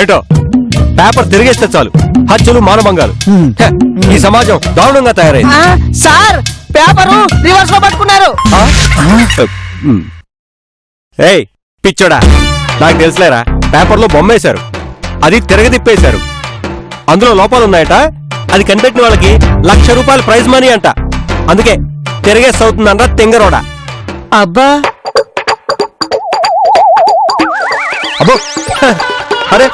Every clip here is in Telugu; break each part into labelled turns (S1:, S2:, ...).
S1: ఏటో పేపర్ తిరిగేస్తే చాలు హత్యలు మానభంగాలు. ఈ సమాజం దారుణంగా తయారైంది.
S2: సార్ పేపరు రివర్స్ లో పట్టుకున్నారు.
S1: ఏయ్ పిచ్చోడా, నాకు తెలుసులేరా, పేపర్లో బొమ్మేశారు, అది తిరగదిప్పేశారు, అందులో లోపాలున్నాయట. అది కనిపెట్టిన వాళ్ళకి ₹1,00,000 ప్రైజ్ మనీ అంట. అందుకే తిరగేసి అవుతుందంట తెంగరోడా.
S2: అబ్బా
S1: అబ్బో అరే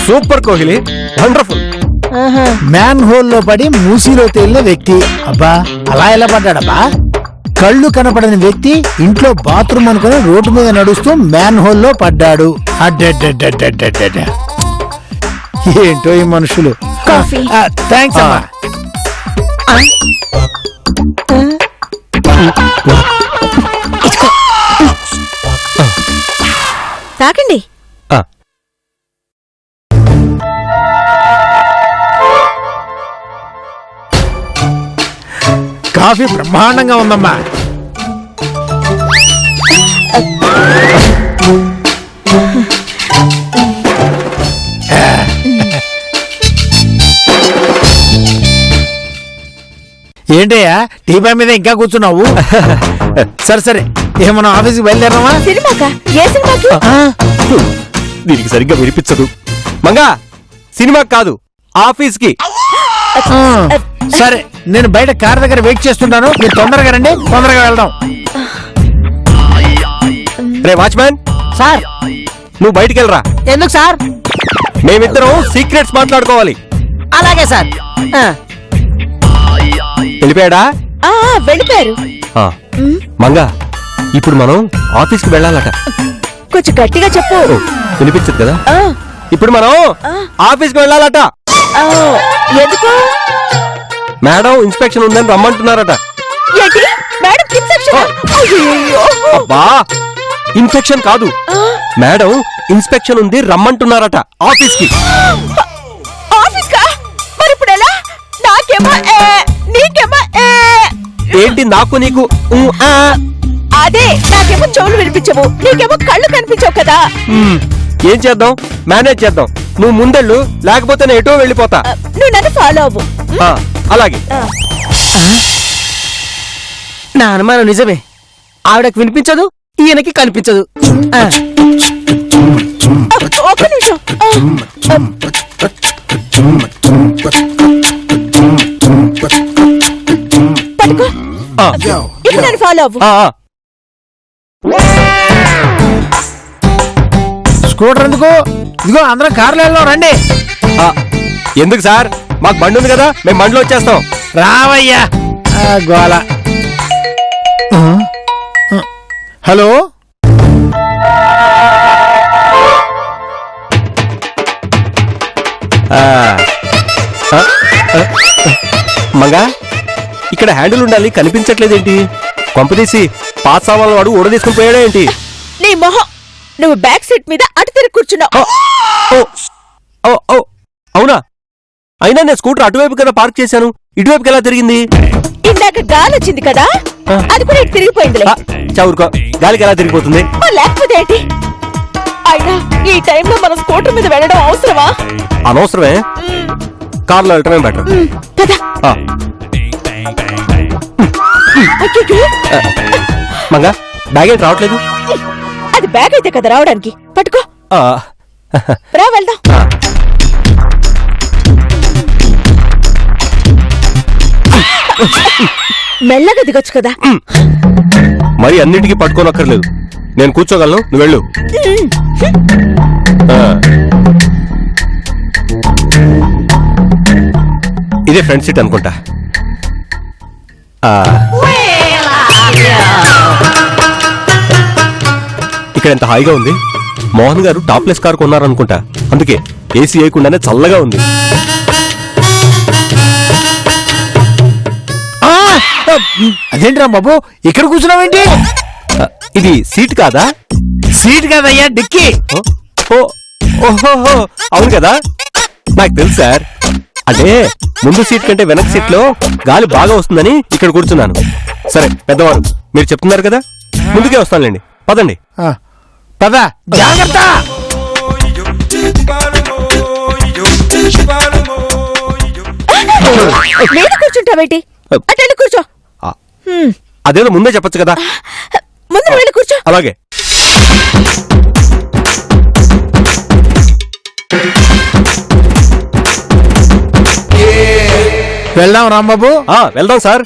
S1: super Kohli, wonderful.
S3: Man whole లో పడి మూసీలో తేలిన వ్యక్తి. అబ్బా అలా ఎలా పడ్డాడబ్బా? కళ్ళు కనపడని వ్యక్తి ఇంట్లో బాత్రూమ్ అనుకుని రోడ్డు మీద నడుస్తూ మ్యాన్ హోల్ లో పడ్డాడు. అడ్డడ్డడ్డడ్డడ్డ. ఏంటో ఈ మనుషులు. థ్యాంక్స్ అమ్మా.
S4: తాకండి.
S3: కాఫీ బ్రహ్మాండంగా ఉందమ్మా. ఏంటయ్యా టీపా మీద ఇంకా కూర్చున్నావు? సరే సరే, మనం ఆఫీస్కి బయలుదేరామా?
S4: సినిమాకా? ఏ సినిమాకి?
S1: దీనికి సరిగ్గా వినిపించదు. మంగా సినిమా కాదు, ఆఫీస్ కి.
S3: సరే నేను బయట కార్ దగ్గర వెయిట్ చేస్తుంటాను, మీరు తొందరగా రండి, తొందరగా వెళ్దాం.
S1: రే వాచ్మ్యాన్
S2: సార్
S1: నువ్వు బయటికి వెళ్ళరా.
S2: ఎందుకు సార్?
S1: మేమిద్దరం సీక్రెట్స్ మాట్లాడుకోవాలి.
S2: అలాగే సార్.
S1: వెళ్ళిపోయాడా?
S4: వెళ్ళిపోయారు.
S1: మంగా ఇప్పుడు మనం ఆఫీస్ కి వెళ్ళాలట.
S4: కొంచెం గట్టిగా చెప్పు.
S1: వినిపించదు కదా. ఇప్పుడు మనం ఆఫీస్ కి వెళ్ళాలట.
S4: ఎందుకు?
S1: మేడం ఇన్స్పెక్షన్ ఉందని రమ్మంటున్నారట.
S4: ఏంటి మేడం ఇన్ఫెక్షన్?
S1: అబ్బా ఇన్ఫెక్షన్ కాదు, మేడం ఇన్స్పెక్షన్ ఉంది రమ్మంటున్నారట ఆఫీస్ కి.
S4: ఆఫీస్ కా? మరి ఇప్పుడు ఎలా? నాకేమో నీకేమో
S1: ఏంటి నాకు నీకు?
S4: అదే నాకేమో చెవులు వినిపించవు, నీకేమో కళ్ళు కనిపించవు కదా.
S1: ఏం చేద్దాం, మేనేజ్ చేద్దాం. నువ్వు ముందెళ్ళు, లేకపోతే నేను ఎటో వెళ్ళిపోతా.
S4: నువ్వు నన్ను ఫాలో అవ్వు.
S1: అలాగే.
S2: నా అనుమానం నిజమే, ఆవిడకి వినిపించదు, ఈయనకి కనిపించదు.
S4: ఒక్క నిమిషం. పట్టుకో, ఇప్పుడు నన్ను ఫాలో అవ్వు.
S3: స్కూటర్ ఎందుకు? ఇదిగో అందరం కార్లో వెళ్దాం రండి.
S1: ఎందుకు సార్, మాకు బండి ఉంది కదా, మేము బండిలో వచ్చేస్తాం.
S3: రావయ్యా గోల. హలో
S1: మంగా ఇక్కడ హ్యాండిల్ ఉండాలి, కనిపించట్లేదేంటి? కొంపదీసి పాత సామాన్లు వాడు ఊడ తీసుకుని పోయాడా ఏంటి?
S4: నీ మొహం, నువ్వు బ్యాక్ సీట్ మీద అటు తిరిగి కూర్చున్నావు.
S1: అవునా? అయినా నేను స్కూటర్ అటువైపు కదా పార్క్ చేశాను, ఇటువైపుకి ఎలా తిరిగింది?
S4: ఇందాక గాలి వచ్చింది కదా, అది కూడా ఇటు తిరిగిపోయిందిలే.
S1: చౌరుకో, గాలికి ఎలా తిరిగిపోతుంది?
S4: లేకపోతే ఏంటి? అయినా ఈ టైంలో మన స్కూటర్ మీద వెళ్ళడం అవసరమా?
S1: అనవసరమే, కార్లో వెళ్ళటమే బెటర్. మంగా బ్యాగ్ ఏంటి రావట్లేదు?
S4: అది బ్యాగ్ అయితే కదా రావడానికి. పట్టుకో, రా వెళ్దాం. మెల్లగా దిగొచ్చు కదా.
S1: మరి అన్నిటికీ పట్టుకోనక్కర్లేదు, నేను కూర్చోగలను, నువ్వు వెళ్ళు. ఇదే ఫ్రంట్ సీట్ అనుకుంటా. ఇక్కడ ఎంత హాయిగా ఉంది. మోహన్ గారు టాప్లెస్ కార్ కొన్నారనుకుంటా, అందుకే ఏసీ వేయకుండానే చల్లగా ఉంది.
S3: అదేంటిరా బాబు ఇక్కడ కూర్చున్నావేంటి?
S1: ఇది సీట్ కాదా?
S3: సీట్ కాదయ్యా, డిక్కీ.
S1: ఓహో అవును కదా, నాకు తెలుసు సార్. అంటే ముందు సీట్ కంటే వెనక సీట్ లో గాలి బాగా వస్తుందని ఇక్కడ కూర్చున్నాను. సరే పెద్దవారు, మీరు చెప్తున్నారు కదా, ముందుకే వస్తానులేండి, పదండి.
S3: పద, జాగ్రత్త.
S4: మీద కూర్చుంటావేంటి అటెండి కూర్చో
S1: ఆ, అదేదో ముందే చెప్పొచ్చు కదా.
S4: ముందు వెళ్ళి కూర్చో.
S1: అలాగే.
S3: వెళ్దాం రాంబాబు.
S1: వెళ్దాం సార్.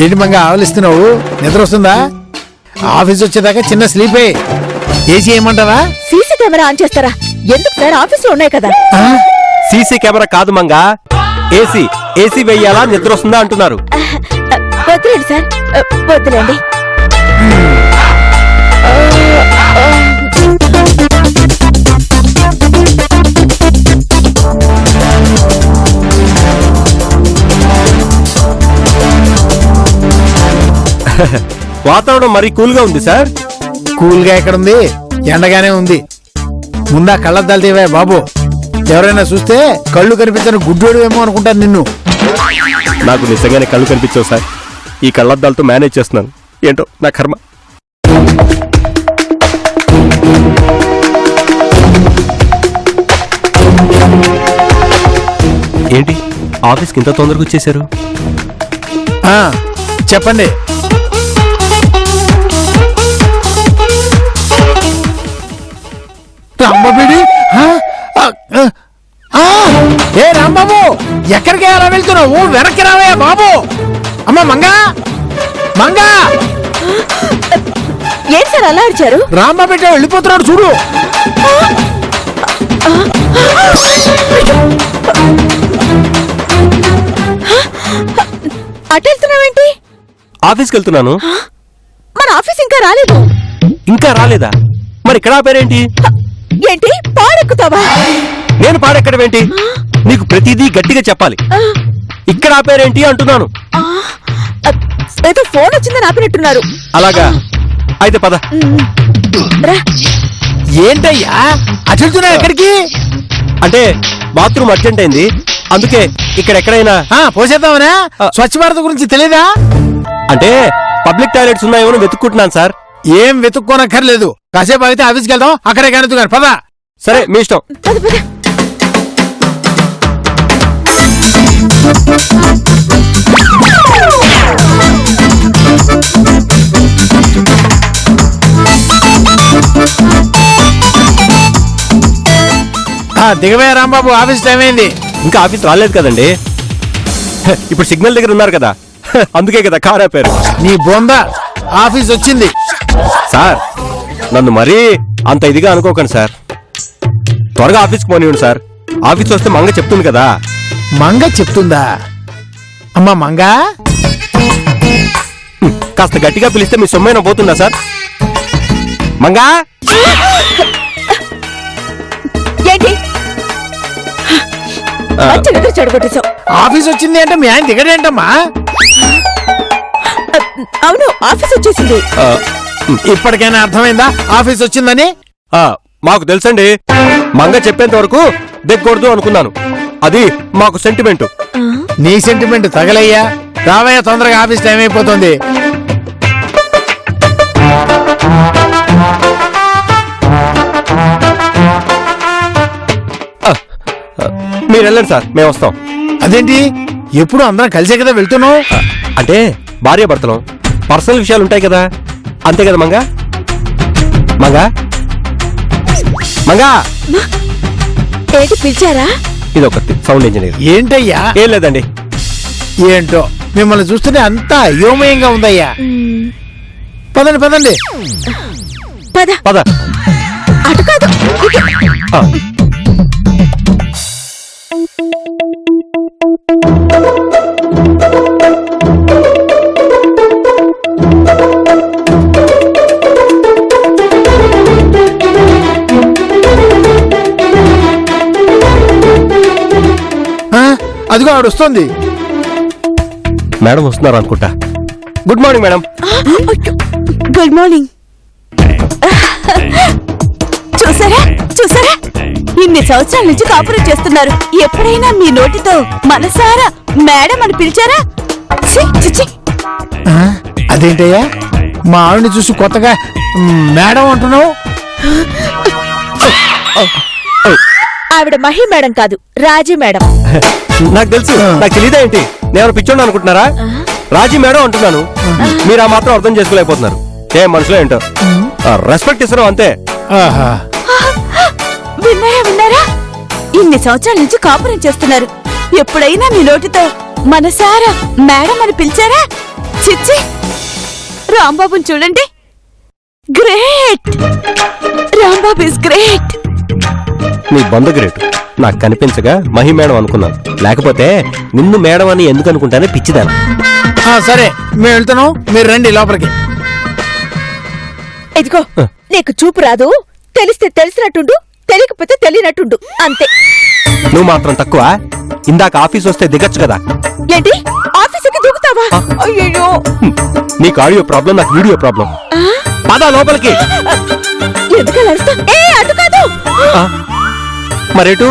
S3: ఏంటి మంగ ఆవలిస్తున్నావు? నిద్ర వస్తుందా? ఆఫీస్ వచ్చేదాకా చిన్న స్లీపే. ఏసీ ఏమంటావా?
S4: సీసీ కెమెరా ఆన్ చేస్తారా? ఎందుకు సార్, ఆఫీస్ లో ఉన్నాయి కదా.
S1: సీసీ కెమెరా కాదు మంగా, ఏసీ. ఏసీ వెయ్యాలా, నిద్ర వస్తుందా అంటున్నారు.
S4: వద్దులేండి సార్, వద్దులేండి.
S1: వాతావరణం మరీ కూల్ గా ఉంది సార్.
S3: కూల్ గా ఎక్కడుంది, ఎండగానే ఉంది. ముందా కళ్ళద్దాలు తీవా బాబు. ఎవరైనా చూస్తే కళ్ళు కనిపించని గుడ్డోడు ఏమో అనుకుంటారు నిన్ను.
S1: నాకు నిజంగానే కళ్ళు కనిపించవు సార్. ఈ కళ్ళద్దాలతో మేనేజ్ చేస్తున్నాను. ఏంటో నా కర్మ. ఏంటి ఆఫీస్కి ఇంత తొందరగా వచ్చేసారు?
S3: చెప్పండి. రాంబాబు, ఏ రాంబాబు, ఎక్కడికి అలా వెళ్తున్నావు? వెనక్కి రావయ్యా బాబు. అమ్మ మంగా, మంగా.
S4: ఏం సార్ అలా అరిచారు?
S3: రాంబాబు వెళ్ళిపోతున్నాడు చూడు.
S4: అటు వెళ్తున్నావేంటి?
S1: ఆఫీస్కి వెళ్తున్నాను.
S4: మన ఆఫీస్ ఇంకా రాలేదు.
S1: ఇంకా రాలేదా? మరి ఇక్కడ ఆపారేంటి?
S4: ఏంటి పాడెక్కుతావా?
S1: నేను పాడెక్కడం ఏంటి? నీకు ప్రతిదీ గట్టిగా చెప్పాలి. ఇక్కడ ఆపారేంటి అంటున్నాను.
S4: ఏదో ఫోన్ వచ్చిందని ఆపినట్టున్నారు.
S1: అలాగా, అయితే పద.
S4: రా.
S3: ఏంటయ్యా అటు వెళ్తున్నా? ఎక్కడికి?
S1: అంటే బాత్రూమ్ అర్జెంట్ అయింది, అందుకే ఇక్కడ ఎక్కడైనా
S3: పోసేద్దామనా? స్వచ్ఛ భారత్ గురించి తెలీదా?
S1: అంటే పబ్లిక్ టాయిలెట్స్ ఉన్నాయేమో వెతుక్కుంటున్నాను సార్.
S3: ఏం వెతుక్కోనక్కర్లేదు. కాసేపు అయితే ఆఫీస్కి వెళ్దాం, అక్కడే కనుతున్నారు. పద.
S1: సరే, మీ ఇష్టం.
S4: పద పద.
S3: దిగవే రాంబాబు, ఆఫీస్ టైం అయింది.
S1: ఇంకా ఆఫీస్ రాలేదు కదండి. ఇప్పుడు సిగ్నల్ దగ్గర ఉన్నారు కదా, అందుకే కదా కార్ ఆపారు.
S3: నీ బొంద, ఆఫీస్ వచ్చింది.
S1: సార్, నన్ను మరీ అంత ఇదిగా అనుకోకండి సార్. త్వరగా ఆఫీస్కి పోనివ్వండి సార్. ఆఫీస్ వస్తే మంగ చెప్తుంది కదా.
S3: మంగ చెప్తుందా? అమ్మా మంగా,
S1: కాస్త గట్టిగా పిలిస్తే మీ సొమ్మైనా పోతుందా సార్? మంగా.
S4: ఏంటి మంచి నిద్ర చెడగొట్టేశావు.
S3: ఆఫీస్ వచ్చింది అంటే మీ ఆయన దిగడేంటమ్మా?
S4: అవును, ఆఫీస్ వచ్చేసింది.
S3: ఇప్పటికైనా అర్థమైందా ఆఫీస్ వచ్చిందని?
S1: మాకు తెలుసండి. మంగ చెప్పేంత వరకు దిగకూడదు అనుకున్నాను. అది మాకు సెంటిమెంట్.
S3: నీ సెంటిమెంట్ తగలయ్యా. రావయ్య, తొందరగా ఆఫీస్ టైం అయిపోతుంది.
S1: మీరు వెళ్ళండి సార్, మేము వస్తాం.
S3: అదేంటి, ఎప్పుడు అందరం కలిసే కదా వెళ్తున్నావు?
S1: అంటే భార్య భర్తలం, పర్సనల్ విషయాలు ఉంటాయి కదా, అంతే కదా మంగా. మంగా, మంగా.
S4: ఏంటి పిలిచారా?
S1: ఇది ఒక సౌండ్ ఇంజనీర్.
S3: ఏంటయ్యా?
S1: ఏం లేదండి.
S3: ఏంటో మిమ్మల్ని చూస్తుంటే అంతా అయోమయంగా ఉందయ్యా. పదండి పదండి.
S4: పద
S1: పద.
S4: అటు కాదు,
S1: ఆ.
S3: అదిగో ఆవిడ వస్తుంది.
S1: మేడం వస్తున్నారు అనుకుంటా. Good morning madam.
S4: Good morning. చూసారా చూసారా, ఇన్ని సంవత్సరాల నుంచి కాపురం చేస్తున్నారు. ఎప్పుడైనా మీ నోటితో మనసారా మేడం అని పిలిచారా? ఛీ, ఛీ, ఛీ.
S3: అదేంటయ్యా, మా ఆవిడని చూసి కొత్తగా మేడం అంటున్నావు?
S4: ఆవిడ మహి మేడం కాదు, రాజీ మేడం.
S1: నాకు తెలుసు, నాకు తెలియదా ఏంటి? నేను పిచ్చోండి అనుకుంటున్నారా? రాజీ మేడం అంటున్నాను, మీరు ఆ మాత్రం అర్థం చేసుకోలేకపోతున్నారు. ఏ మనుషులో ఏంటో రెస్పెక్ట్ ఇస్తారు అంతే.
S3: ఆహా.
S4: విన్నారా? ఇన్ని సంవత్సరాల నుంచి కాపురం చేస్తున్నారు. ఎప్పుడైనా మీ నోటితో మనసారా మేడం అని పిలిచారా? చిచ్చి, రాంబాబుని చూడండి, గ్రేట్. Rambabu is great.
S1: నీ బంధు గ్రేట్. నాకు కనిపించగా మహి మేడం అనుకున్నాను, లేకపోతే నిన్ను మేడం అని ఎందుకు అనుకుంటానే పిచ్చిదాను.
S3: సరే మేము వెళ్తున్నాం, మీరు రండి లోపలికి.
S4: ఇదిగో, నీకు చూపు రాదు, తెలిస్తే తెలిసినట్టుండు, తెలియకపోతే తెలియనట్టుండు, అంతే.
S1: నువ్వు మాత్రం తక్కువ. ఇందాక ఆఫీస్ వస్తే దిగచ్చు కదా.
S4: ఏంటి, ఆఫీసుకి దూకుతావా? అయ్యో,
S1: నీకు ఆడియో ప్రాబ్లం, నాకు వీడియో ప్రాబ్లం. పదా లోపలికి.
S4: ఎందుకు నడుస్తా? అటు కాదు,
S1: మరేటు?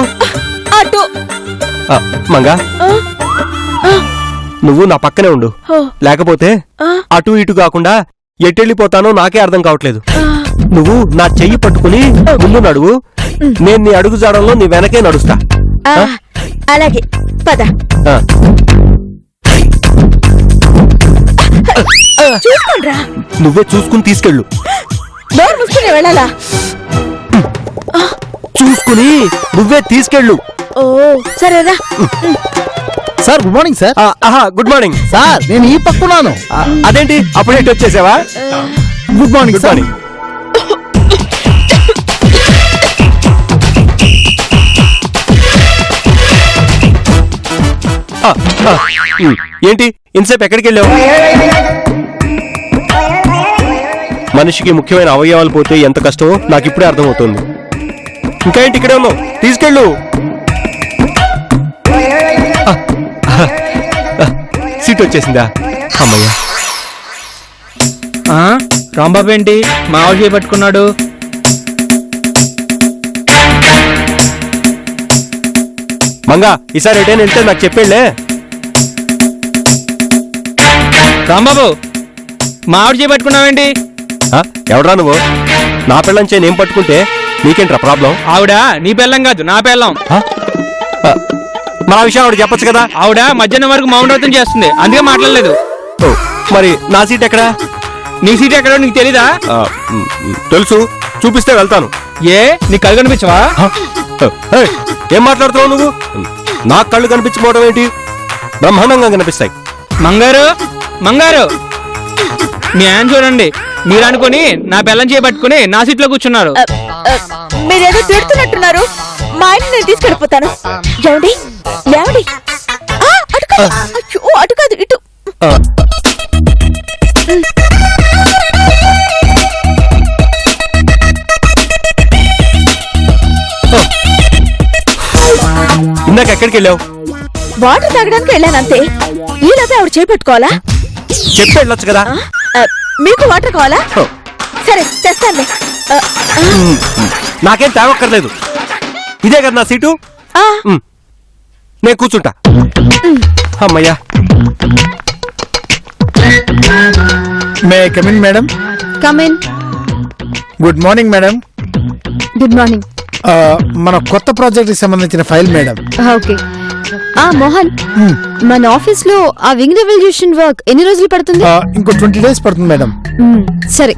S4: అటు.
S1: మంగా, నువ్వు నా పక్కనే ఉండు, లేకపోతే అటు ఇటు కాకుండా ఎట్టెళ్ళిపోతానో నాకే అర్థం కావట్లేదు. నువ్వు నా చెయ్యి పట్టుకుని ముందు నడువు, నేను నీ అడుగు జాడంలో నీ వెనకే నడుస్తా.
S4: అలాగే, పద. చూసుకోండ్రా.
S1: నువ్వే చూసుకుని తీసుకెళ్ళు.
S4: డోర్ మూసుకుని వెళ్ళాలా?
S1: చూసుకుని నువ్వే తీసుకెళ్ళు.
S4: ఓ సరేరా.
S3: Sir good morning sir.
S1: Good morning
S3: sir నేను ఈ పక్కున్నాను.
S1: అదేంటి అప్పుడే వచ్చేసావా?
S3: Good morning
S1: good morning. ఏంటి ఇంతసేపు ఎక్కడికి వెళ్ళావు? మనిషికి ముఖ్యమైన అవయవాలు పోతే ఎంత కష్టమో నాకు ఇప్పుడే అర్థమవుతుంది. ఇంకా ఏంటి ఇక్కడే ఉన్నావు? తీసుకెళ్ళు. సీట్ వచ్చేసిందా? అమ్మయ్యా.
S2: రాంబాబు ఏంటి మావ చేపట్టుకున్నాడు?
S1: మంగా, ఈసారి ఎటైనా వెళ్తే నాకు చెప్పేళ్ళే.
S2: రాంబాబు మావిడ చేపట్టుకున్నావేంటి?
S1: ఎవడ్రా నువ్వు? నా పిల్లం చే నేను పట్టుకుంటే నీకేంట్రా ప్రాబ్లం?
S2: ఆవిడ నీ పెళ్ళం కాదు, నా పెళ్ళం.
S1: మన విషయం ఆవిడ చెప్పచ్చు కదా.
S2: ఆవిడ మధ్యాహ్నం వరకు మౌనవ్రతం చేస్తుంది, అందుకే మాట్లాడలేదు.
S1: మరి నా సీట్ ఎక్కడా?
S2: నీ సీట్ ఎక్కడో నీకు తెలీదా?
S1: తెలుసు, చూపిస్తే వెళ్తాను.
S2: ఏ నీ కళ్ళు కనిపించవా?
S1: ఏం మాట్లాడుతున్నావు నువ్వు? నాకు కళ్ళు కనిపించకపోవడం ఏంటి? బ్రహ్మాండంగా కనిపిస్తాయి.
S2: మంగారు, మంగారు, మీ ఆయన చూడండి, మీరు అనుకుని నా పెళ్ళం చేపట్టుకుని నా సీట్లో కూర్చున్నారు.
S4: మీరేదో తిడుతున్నట్టున్నారు. మా ఆయన నేను తీసుకెళ్ళిపోతాను. ఏమండి, ఏమండి? అటు కాదు, అయ్యో, అటు కాదు, ఇటు.
S1: ఇందాక ఎక్కడికి వెళ్ళావు?
S4: వాటర్ తాగడానికి వెళ్ళానంతే. ఈలోపే ఆవిడ చేపెట్టుకోవాలా?
S1: చెప్పి వెళ్ళొచ్చు కదా.
S4: మీకు వాటర్ కావాలా? సరే తెస్తానులే.
S1: నాకేం తేవక్కర్లేదు, ఇదే కదా నా సీటు. నేను కూర్చుంటా. అమ్మయ్యా.
S3: May come in madam?
S5: Come in.
S3: Good morning madam.
S5: Good morning.
S3: మన కొత్త ప్రాజెక్ట్ కి సంబంధించిన ఫైల్ మేడం.
S5: ఓకే. మోహన్, మన ఆఫీస్ లో ఆ వింగ్ రెవల్యూషన్ వర్క్ ఎన్ని రోజులు పడుతుంది?
S3: ఇంకో 20 days పడుతుంది మేడం.
S5: సరే,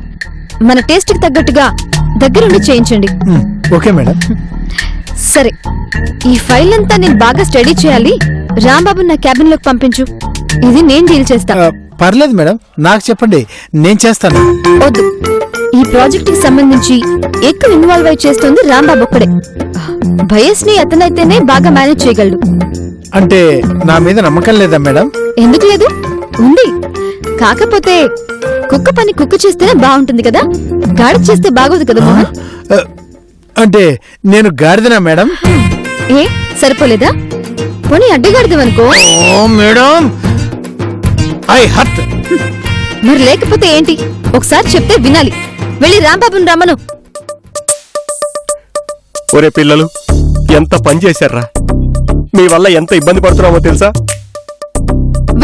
S5: మన టేస్ట్ కి తగ్గట్టుగా దగ్గరుండి చేయించండి.
S3: Okay madam.
S5: సరే, ఈ ఫైల్ అంతా నేను బాగా స్టడీ చేయాలి. రాంబాబు నా క్యాబిన్ లోకి పంపించు, ఇది నేను డీల్ చేస్తా.
S3: పర్లేదు మేడం, నాకు చెప్పండి, నేను చేస్తాను.
S5: వద్దు, ఈ ప్రాజెక్ట్ కి సంబంధించి ఎక్కువ ఇన్వాల్వ్ అయి చేస్తుంది రాంబాబు ఒక్కడే. భయస్ని అతనైతేనే బాగా మేనేజ్ చేయగలడు.
S3: అంటే నా మీద నమ్మకం లేదా మేడం?
S5: ఎందుకు లేదు, ఉంది. కాకపోతే కుక్క పని కుక్క చేస్తేనే బాగుంటుంది కదా, గాడిద చేస్తే బాగోదు కదా మోహన్.
S3: అంటే నేను గాడిదనా మేడం?
S5: ఏ సరిపోలేదా? పోనీ అడ్డగాడిదవనుకో.
S3: ఓ మేడం, ఐ హర్ట్.
S5: మరి లేకపోతే ఏంటి? ఒకసారి చెప్తే వినాలి. వెళ్ళి రాంబాబుని రమ్మను.
S1: ఒరే పిల్లలు, ఎంత పని చేశారా? మీ వల్ల ఎంత ఇబ్బంది పడుతున్నామో తెలుసా?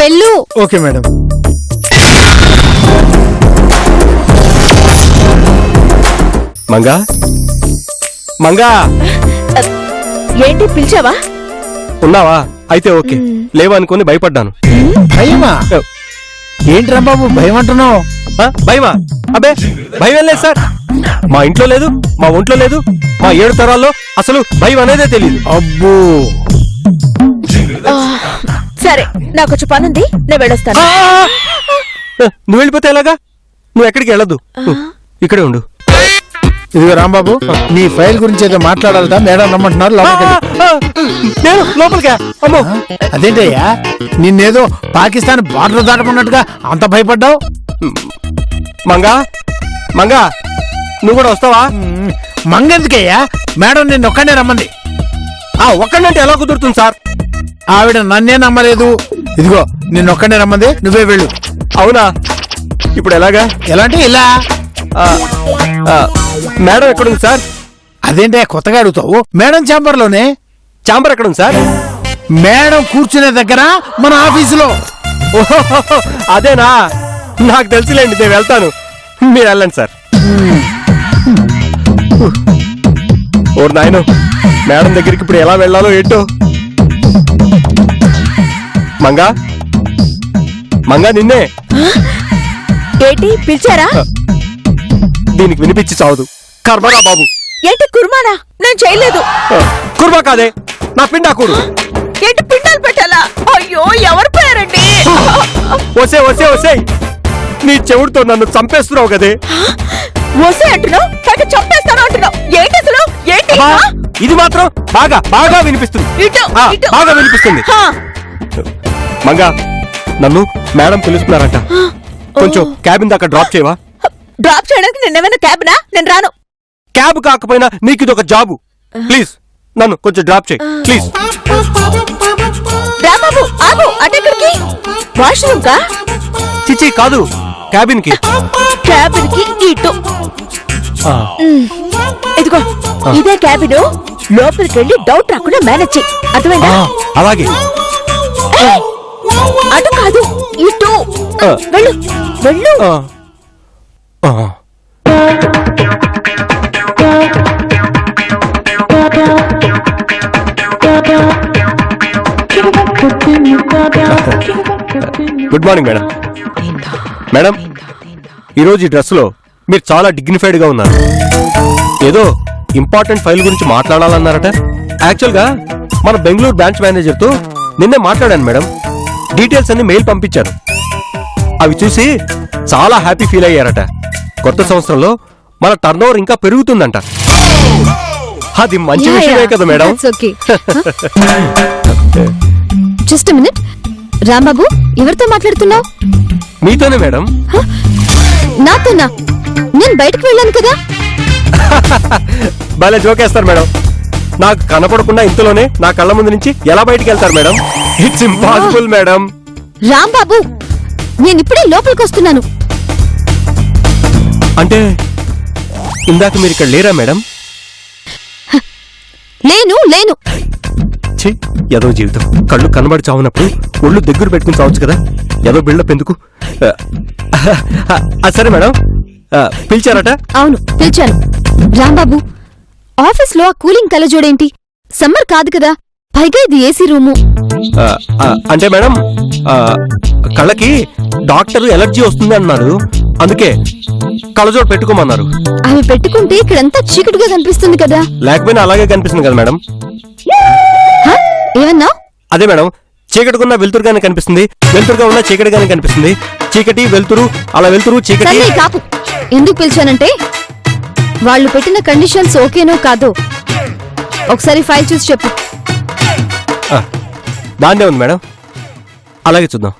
S5: వెళ్ళు.
S3: Okay madam.
S1: మంగా మంగా
S4: ఏంటి పిలిచావా?
S1: ఉన్నావా? అయితే ఓకే, లేవనుకొని భయపడ్డాను.
S3: భయమా? ఏంటి రాంబాబు భయం అంటున్నావు?
S1: భయమా? అబ్బే భయం లేదు సార్. మా ఇంట్లో లేదు, మా ఒంట్లో లేదు, మా 7 తరాల్లో అసలు భయం అనేదే తెలియదు.
S3: అబ్బో,
S4: సరే నాకు కొంచెం పనుంది, నేను వెళ్ళొస్తాను.
S1: నువ్వు వెళ్ళిపోతే ఎలాగా? నువ్వు ఎక్కడికి వెళ్ళదు, ఇక్కడే ఉండు.
S3: ఇదిగో రాంబాబు, నీ ఫైల్ గురించి ఏదో మాట్లాడాలట, మేడం రమ్మంటున్నారు, లోపలికి వెళ్ళు.
S1: నేను లోపలికా? అమ్మో,
S3: అదేంటయ్యా, నిన్నేదో పాకిస్తాన్ బార్డర్ దాటమన్నట్టుగా అంత భయపడ్డావు?
S1: మంగా మంగా నువ్వు కూడా వస్తావా?
S3: మంగెందుకయ్యా, మేడం నిన్ను ఒక్కడే రమ్మంది.
S1: ఒక్కడంటే ఎలా కుదురుతుంది సార్?
S3: ఆవిడ నన్నే నమ్మలేదు. ఇదిగో నిన్నొక్కడే రమ్మంది, నువ్వే వెళ్ళు.
S1: అవునా? ఇప్పుడు ఎలాగా?
S3: ఎలాంటి ఇలా?
S1: మేడం ఎక్కడుంది సార్?
S3: అదేంటయ్యా కొత్తగా అడుగుతావు? మేడం ఛాంబర్ లోనే.
S1: ఛాంబర్ ఎక్కడుంది సార్?
S3: మేడం కూర్చునే దగ్గర మన ఆఫీసులో.
S1: ఓహో, అదేనా? నాకు తెలుసులేండి, నేను వెళ్తాను, మీరు వెళ్ళండి సార్. ఓ నాయనో, మేడం దగ్గరికి ఇప్పుడు ఎలా వెళ్ళాలో ఏంటో. మంగా మంగా నిన్నే.
S4: ఏంటి పిలిచారా?
S1: దీనికి వినిపించి చావదు. కర్మరా బాబు.
S4: ఏంటి కుర్మానా? నేను చేయలేదు.
S1: కుర్మా కాదే, నా పిండా కూడు.
S4: ఏంటి పిండాలు పెట్టాలా? అయ్యో ఎవరు పోయారండి?
S1: వసే వసే వసే, నీ చెవుడితో నన్ను చంపేస్తున్నావు కదే.
S4: వసే అంటున్నావు, పైగా చంపేస్తాను అంటున్నావు. ఏంటి అసలు? ఏంటి?
S1: అబ్బా, ఇది మాత్రం బాగా బాగా వినిపిస్తుంది.
S4: ఇటు, ఇటు.
S1: బాగా వినిపిస్తుంది.
S4: హా.
S1: మంగా, నన్ను మేడం పిలుస్తున్నారంట, కొంచెం క్యాబిన్ దాకా డ్రాప్ చేయవా?
S4: డ్రాప్ చేయడానికి నిన్నేమైనా క్యాబ్నా? నేను రాను.
S1: క్యాబ్ కాకపోయినా నీకు ఇది ఒక జాబు. ప్లీజ్ నన్ను కొంచెం డ్రాప్ చేయి ప్లీజ్.
S4: రాబాబు ఆగు, అటెక్కడికి? వాష్రూమ్ కా?
S1: చిచి కాదు, క్యాబిన్ కి.
S4: క్యాబిన్ కి ఇటు. ఇదిగో ఇదే క్యాబిన్. లోపలికి వెళ్ళి డౌట్ రాకుండా మేనేజ్ చెయ్యి, అర్థమైందా?
S1: అలాగే.
S4: అటు కాదు, ఇటు వెళ్ళు వెళ్ళు.
S1: Good morning madam. మేడం, ఈరోజు ఈ డ్రెస్ లో మీరు చాలా డిగ్నిఫైడ్ గా ఉన్నారు. ఏదో ఇంపార్టెంట్ ఫైల్ గురించి మాట్లాడాలన్నారట. యాక్చువల్ గా మన బెంగళూరు బ్రాంచ్ మేనేజర్ తో నిన్నే మాట్లాడాను మేడం. డీటెయిల్స్ అన్ని మెయిల్ పంపించారు. అవి చూసి చాలా హ్యాపీ ఫీల్ అయ్యారట. కొత్త సంవత్సరంలో మన టర్న్ ఓవర్ ఇంకా పెరుగుతుందంట. అది మంచి విషయమే కదా మేడం.
S5: జస్ట్ మినిట్, రాంబాబు ఎవరితో మాట్లాడుతున్నావు?
S1: మీతోనే మేడం.
S5: నాతోనా? నేను బయటకు వెళ్ళాను కదా.
S1: భలే జోకేస్తారు మేడం. నాకు కనపడకుండా ఇంతలోనే నా కళ్ళ ముందు నుంచి ఎలా బయటికి వెళ్తారు madam? It's impossible madam.
S5: Rambabu, నేను ఇప్పుడే లోపలికి వస్తున్నాను.
S1: అంటే ఇందాక మీరు ఇక్కడ లేరా మేడం?
S5: లేను లేను.
S1: ఛీ, ఏదో జీవితం. కళ్ళు కనబడి చావున్నప్పుడు ఒళ్ళు దగ్గర పెట్టుకుని చావచ్చు కదా. ఏదో బిల్డప్ ఎందుకు? సరే మేడం, పిలిచారట?
S5: అవును పిలిచాను. రాంబాబు, ఆఫీస్ లో ఆ కూలింగ్ కలజోడేంటి? సమ్మర్ కాదు కదా, పైగా ఇది ఏసీ రూము.
S1: అంటే మేడం, కళ్ళకి డాక్టర్ ఎలర్జీ వస్తుంది అన్నాడు, అందుకే కళ్ళజోడు పెట్టుకోమన్నారు.
S5: అవి పెట్టుకుంటే ఇక్కడంతా చీకటిగా కనిపిస్తుంది కదా.
S1: లేకపోయినా అలాగే కనిపిస్తుంది కదా మేడం.
S5: ఏమన్నా?
S1: అదే మేడం, చీకటికున్న వెలుతురుగానే కనిపిస్తుంది, వెలుతురుగా ఉన్న చీకటిగానే కనిపిస్తుంది. చీకటి వెలుతురు, అలా వెలుతురు చీకటి.
S5: సరే కాపు. ఎందుకు పిలిచానంటే వాళ్ళు పెట్టిన కండిషన్స్ ఓకేనో కాదో ఒకసారి ఫైల్ చూసి చెప్పు.
S1: బాగానే ఉంది మేడం, అలాగే చూద్దాం.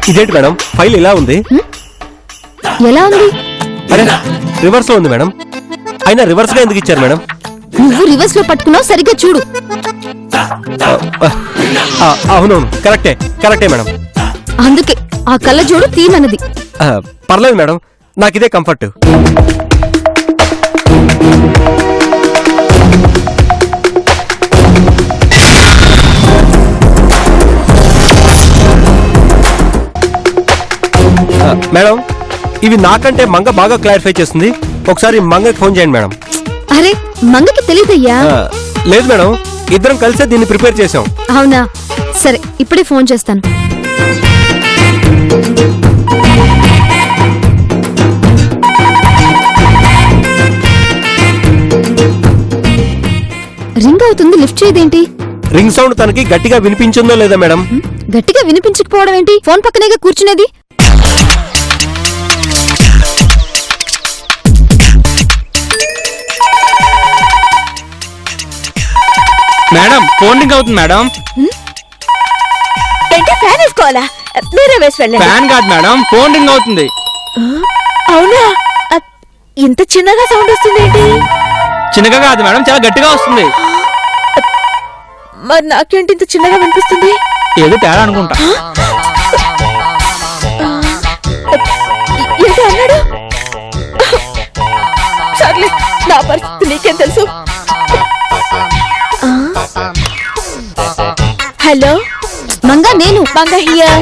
S1: ఇదేంటి మేడం, ఫైల్ ఇలా ఉంది?
S5: ఎలా ఉంది?
S1: అరే రివర్స్ లో ఉంది మేడం. అయినా రివర్స్ గా ఎందుకు ఇచ్చారు మేడం?
S5: నువ్వు రివర్స్ లో పట్టుకున్నావు, సరిగ్గా చూడు.
S1: అవునవును, కరెక్టే కరెక్టే మేడం.
S5: అందుకే ఆ కళ్ళజోడు తీమన్నది.
S1: పర్లేదు మేడం, నాకు ఇదే కంఫర్ట్. మేడం ఇవి నాకంటే మంగ బాగా క్లారిఫై చేస్తుంది. ఒకసారి మంగకి ఫోన్ చేయండి మేడం.
S5: అరే మంగకి తెలియదయ్యా.
S1: లేదు మేడం, ఇద్దరం కలిసే దీన్ని ప్రిపేర్ చేసాం.
S5: అవునా, సరే ఇప్పుడే ఫోన్ చేస్తాను. రింగ్ అవుతుంది, లిఫ్ట్ చేయదేంటి?
S1: రింగ్ సౌండ్ తనకి గట్టిగా వినిపించిందో లేదా మేడం?
S5: గట్టిగా వినిపించకపోవడం ఏంటి? ఫోన్ పక్కనేగా కూర్చునేది.
S2: మేడం ఫోన్ రింగ్ అవుతుంది మేడం.
S4: ఏంటి ఫ్యాన్ వేసుకోవాలా? మీరే వేసి వెళ్ళండి.
S2: ఫ్యాన్ కాదు మేడం, ఫోన్ రింగ్ అవుతుంది.
S4: అవునా? ఇంత చిన్నగా సౌండ్ వస్తుంది ఏంటి?
S2: చిన్నగా కాదు మేడం, చాలా గట్టిగా వస్తుంది.
S4: మరి నాకేంటి ఇంత చిన్నగా వినిపిస్తుంది?
S2: ఏదో తేడా అనుకుంటా.
S4: ఏంటి అన్నాడు? సర్లే, నా పరిస్థితి నీకేం తెలుసు. హలో
S5: మంగా, నేను
S4: మంగ హియర్.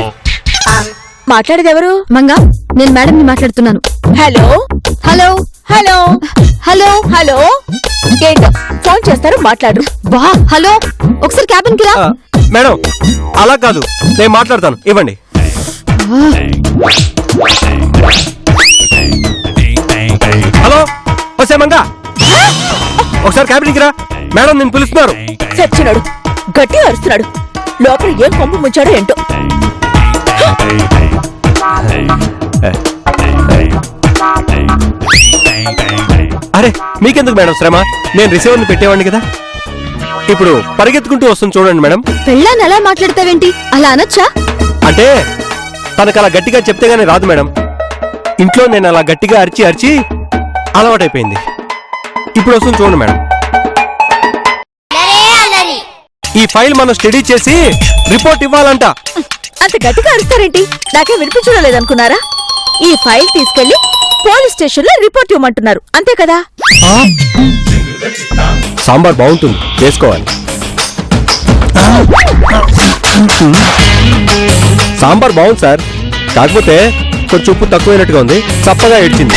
S4: మాట్లాడేది ఎవరు?
S5: మంగా, నేను మేడంని మాట్లాడుతున్నాను.
S4: Hello
S5: hello
S4: hello
S5: hello
S4: hello. ఏంటో ఫోన్ చేస్తారు, మాట్లాడు.
S5: బా హలో, ఒకసారి క్యాబిన్ కి రా.
S1: మేడం అలా కాదు, నేను మాట్లాడతాను, ఇవ్వండి. హలో వస్తే మంగ, ఒకసారి క్యాబిన్కి రా. మేడం నేను పిలుస్తున్నారు.
S4: చచ్చినాడు, గట్టిగా అరుస్తున్నాడు. లోపల ఏం పంపు ముంచాడో ఏంటో.
S1: అరే మీకెందుకు మేడం శ్రమ, నేను రిసీవర్ని పెట్టేవాడిని కదా. ఇప్పుడు పరిగెత్తుకుంటూ వస్తుంది చూడండి మేడం.
S5: పెళ్ళాన్ని అలా మాట్లాడతావేంటి? అలా అనొచ్చా?
S1: అంటే తనకు అలా గట్టిగా చెప్తే గానీ రాదు మేడం. ఇంట్లో నేను అలా గట్టిగా అరిచి అరిచి అలవాటైపోయింది. ఇప్పుడు వస్తుంది చూడండి మేడం. ఈ ఫైల్ మనం స్టడీ చేసి రిపోర్ట్ ఇవ్వాలంట.
S4: అంత గట్టిగా అరుస్తారేంటి? నాకే వినిపించడం లేదనుకున్నారా? ఈ ఫైల్ తీసుకెళ్లి పోలీస్ స్టేషన్ లో రిపోర్ట్ ఇవ్వమంటున్నారు, అంతే కదా?
S1: సాంబార్ బాగుంటుంది, చేసుకోవాలి. సాంబార్ బాగుంది సార్, కాకపోతే కొంచెం ఉప్పు తక్కువైనట్టుగా ఉంది, చప్పగా ఏడ్చింది.